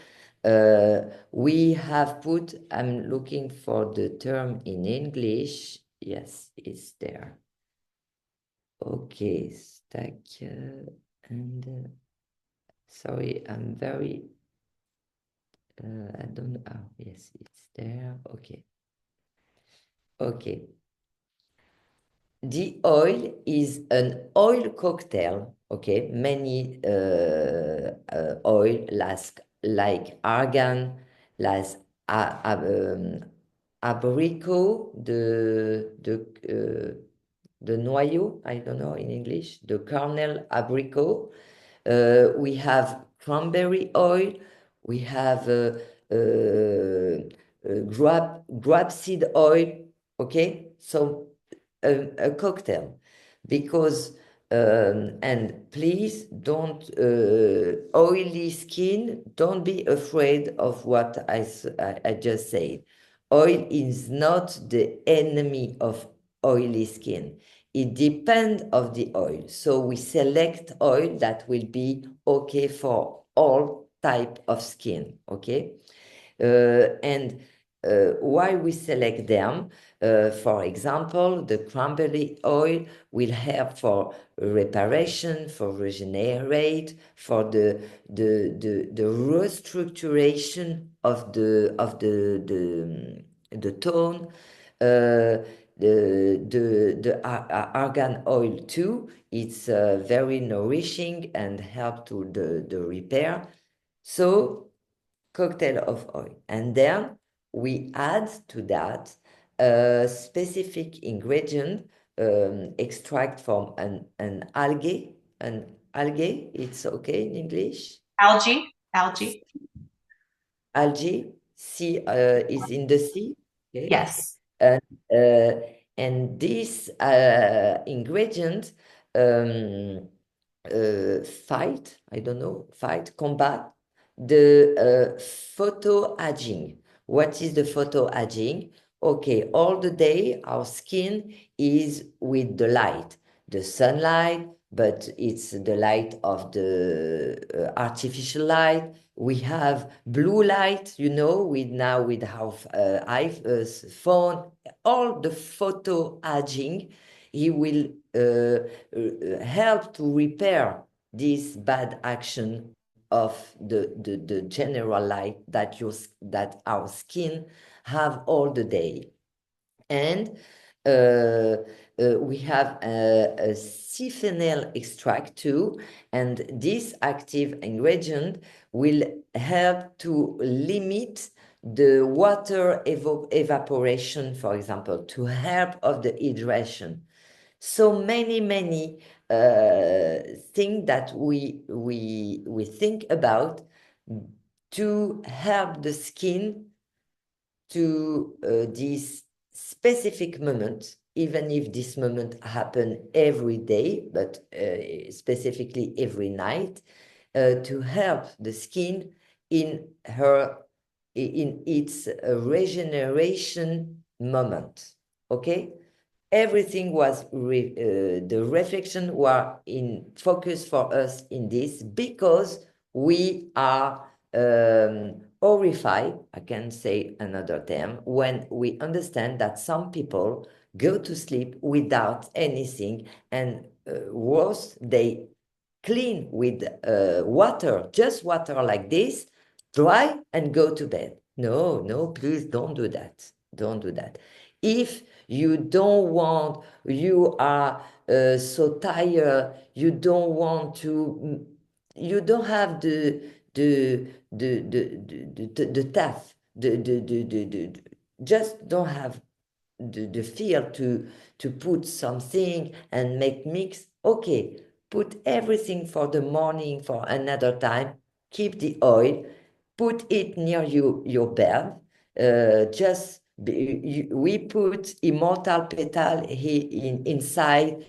We have put, I'm looking for the term in English. Yes, it's there. Okay, stack and sorry, I'm very I don't know. Oh, yes, it's there. Okay. Okay. The oil is an oil cocktail. Okay. Many oil like argan, like abricot, the noyau, I don't know in English, the kernel abricot. We have cranberry oil. We have grapeseed oil. Okay, so a cocktail, because and please don't oily skin. Don't be afraid of what I just said. Oil is not the enemy of oily skin. It depends of the oil. So we select oil that will be okay for all type of skin, okay? And why we select them? For example, the cranberry oil will help for reparation, for regenerate, for the restructuration of the tone. The argan oil too, it's very nourishing and help to the repair. So cocktail of oil. And then we add to that a specific ingredient, extract from an algae. An algae, it's okay in English? Algae. Algae, sea is in the sea. Okay. Yes. And this ingredient combat the photoaging. What is the photoaging? Okay, all the day our skin is with the light, the sunlight, but it's the light of the artificial light. We have blue light, with our phone, all the photoaging. He will help to repair this bad action of the general light that our skin have all the day. And we have a C-phenyl extract too, and this active ingredient will help to limit the water evaporation, for example, to help of the hydration. So many things that we think about to help the skin to this specific moment, even if this moment happen every day, but specifically every night, to help the skin in its regeneration moment. Okay, everything was the reflection were in focus for us in this because we are horrified, I can say another term, when we understand that some people go to sleep without anything, and worse, they clean with water, just water like this, dry, and go to bed. No, please don't do that. Don't do that. If you don't want, you are so tired, you don't want to, you don't have the task, just don't have the feel to put something and make mix. Okay, put everything for the morning for another time. Keep the oil, put it near your bed. We put immortal petal inside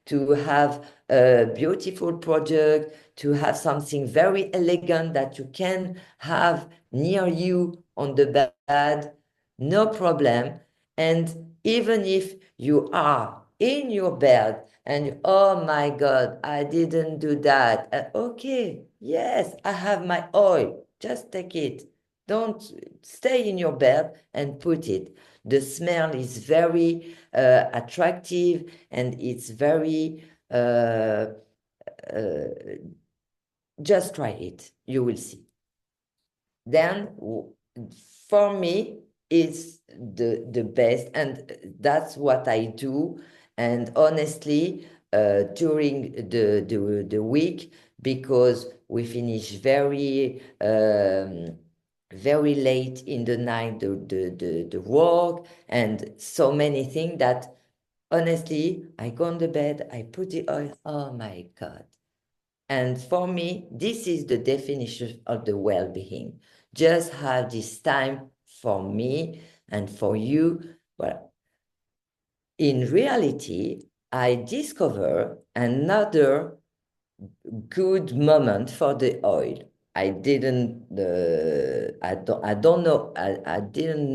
to have a beautiful project, to have something very elegant that you can have near you on the bed, no problem. And even if you are in your bed and, oh my God, I didn't do that. Okay, yes, I have my oil. Just take it. Don't stay in your bed and put it. The smell is very attractive, and it's very, just try it. You will see. Then for me, it's the best, and that's what I do. And honestly, during the week, because we finish very late in the night, the work, and so many things that honestly, I go on the bed, I put the oil, oh my God. And for me, this is the definition of the well-being. Just have this time for me and for you. Well, in reality, I discover another good moment for the oil. I didn't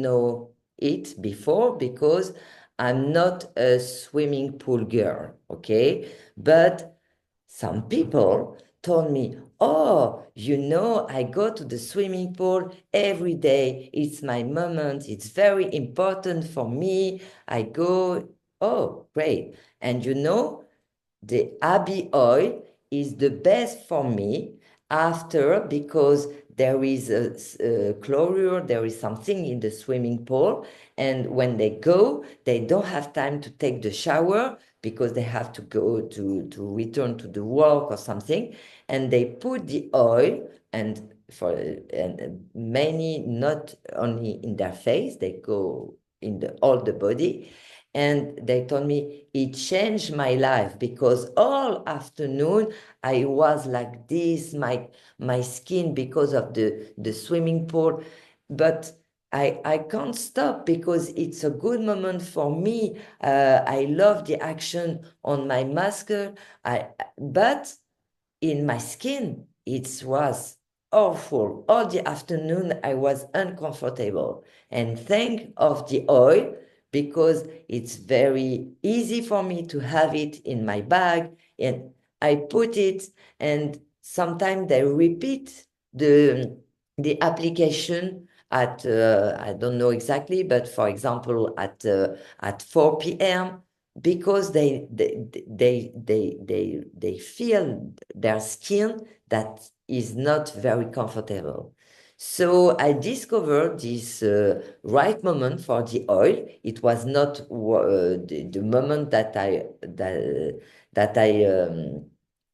know it before because I'm not a swimming pool girl, okay? But some people told me, oh, I go to the swimming pool every day. It's my moment. It's very important for me. I go, oh, great. And the Abbi oil is the best for me after, because there is a chlorine, there is something in the swimming pool. And when they go, they don't have time to take the shower because they have to go to return to the work or something. And they put the oil, and many, not only in their face, they go in all the body. And they told me it changed my life because all afternoon I was like this, my skin, because of the swimming pool. But I can't stop because it's a good moment for me. I love the action on my muscle. But in my skin, it was awful. All the afternoon, I was uncomfortable. And thank of the oil, because it's very easy for me to have it in my bag. And I put it, and sometimes they repeat the application at, I don't know exactly, but for example, at 4 p.m., because they feel their skin that is not very comfortable. So I discovered this right moment for the oil. It was not the moment that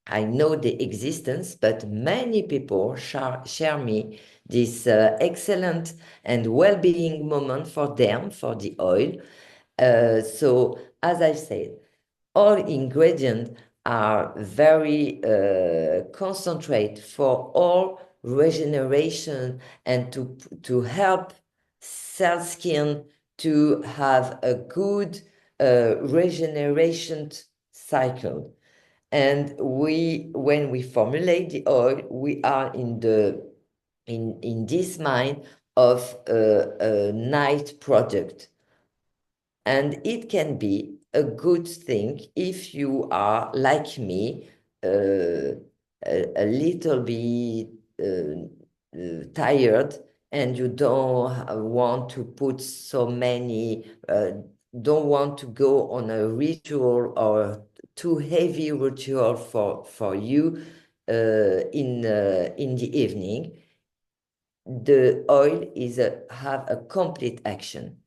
I know the existence, but many people share me this excellent and well-being moment for them, for the oil. So as I said, all ingredients are very concentrate for all regeneration and to help cell skin to have a good regeneration cycle. And when we formulate the oil, we are in this mind of a night product. And it can be a good thing if you are like me, a little bit tired, and you don't want to put so many, don't want to go on a ritual or too heavy ritual for you in the evening. The oil have a complete action.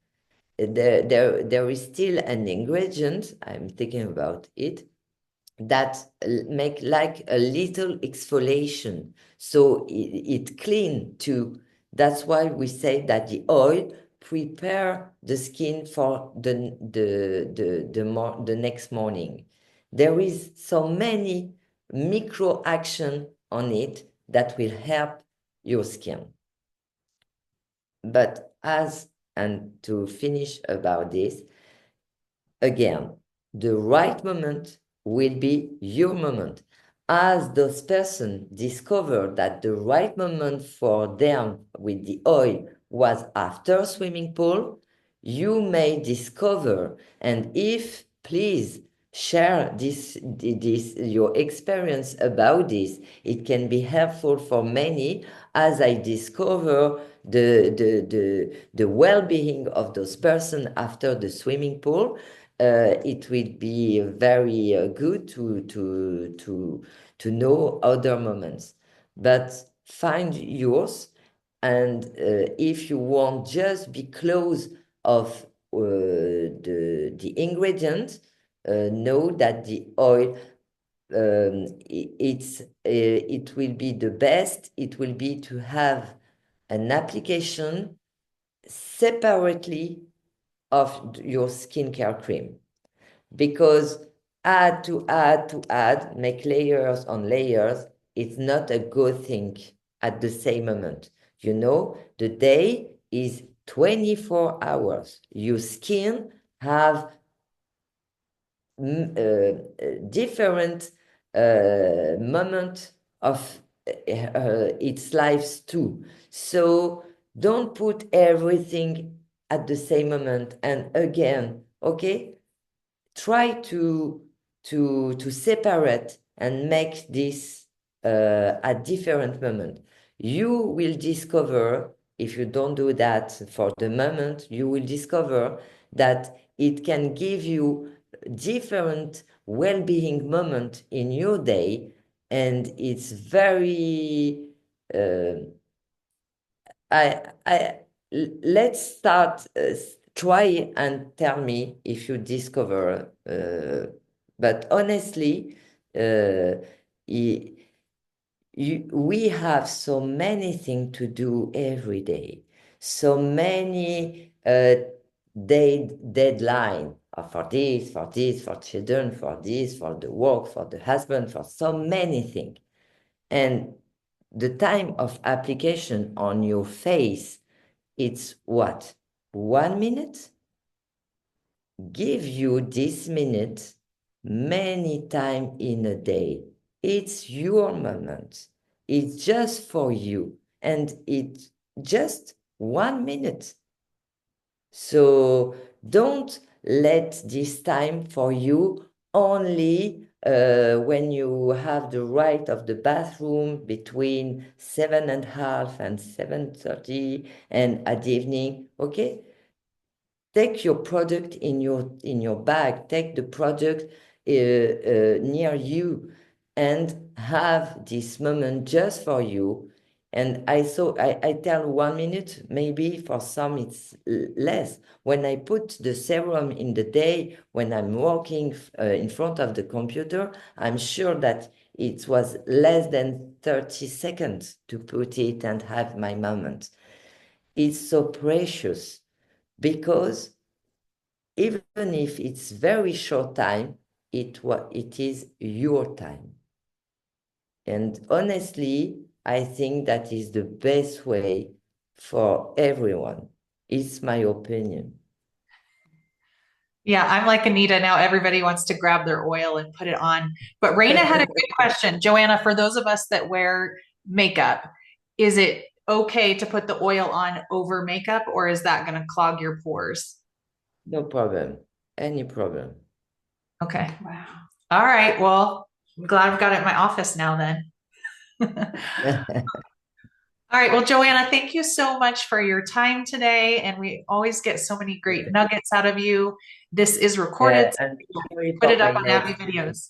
There is still an ingredient, I'm thinking about it, that make like a little exfoliation. So it clean too. That's why we say that the oil prepare the skin for the next morning. There is so many micro action on it that will help your skin. But and to finish about this, again, the right moment will be your moment. As those person discover that the right moment for them with the oil was after swimming pool, you may discover, and if please share this your experience about this, it can be helpful for many, as I discover the well-being of those person after the swimming pool. It will be very good to know other moments, but find yours. And if you want just be close of the ingredient, know that the oil it will be the best. It will be to have an application separately of your skincare cream, because add, make layers on layers, it's not a good thing at the same moment. You know, the day is 24 hours. Your skin have different moment of its lives too. So don't put everything at the same moment. And again, okay, try to separate and make this at different moment. You will discover, if you don't do that for the moment, you will discover that it can give you different well-being moment in your day, and it's very let's start. Try and tell me if you discover. But honestly, we have so many things to do every day, so many deadline for this, for children, for this, for the work, for the husband, for so many things. And the time of application on your face, it's what? 1 minute? Give you this minute many times in a day. It's your moment. It's just for you. And it's just 1 minute. So don't let this time for you only when you have the right of the bathroom between 7:30 and 7:30 and at the evening, okay? take your product in your bag, take the product near you, and have this moment just for you. And I tell 1 minute, maybe for some it's less. When I put the serum in the day, when I'm working in front of the computer, I'm sure that it was less than 30 seconds to put it and have my moment. It's so precious because even if it's very short time, it is your time. And honestly, I think that is the best way for everyone. It's my opinion. Yeah, I'm like Anita. Now everybody wants to grab their oil and put it on. But Raina had a good question. Joanna, for those of us that wear makeup, is it okay to put the oil on over makeup, or is that going to clog your pores? No problem. Any problem. Okay. Wow. All right. Well, I'm glad I've got it in my office now then. All right. Well, Joanna, thank you so much for your time today. And we always get so many great nuggets out of you. This is recorded. And sorry Put for it up my on Abbi next. videos.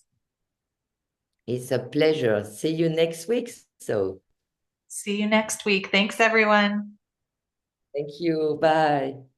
It's a pleasure. See you next week. So See you next week. Thanks, everyone. thank you. Bye.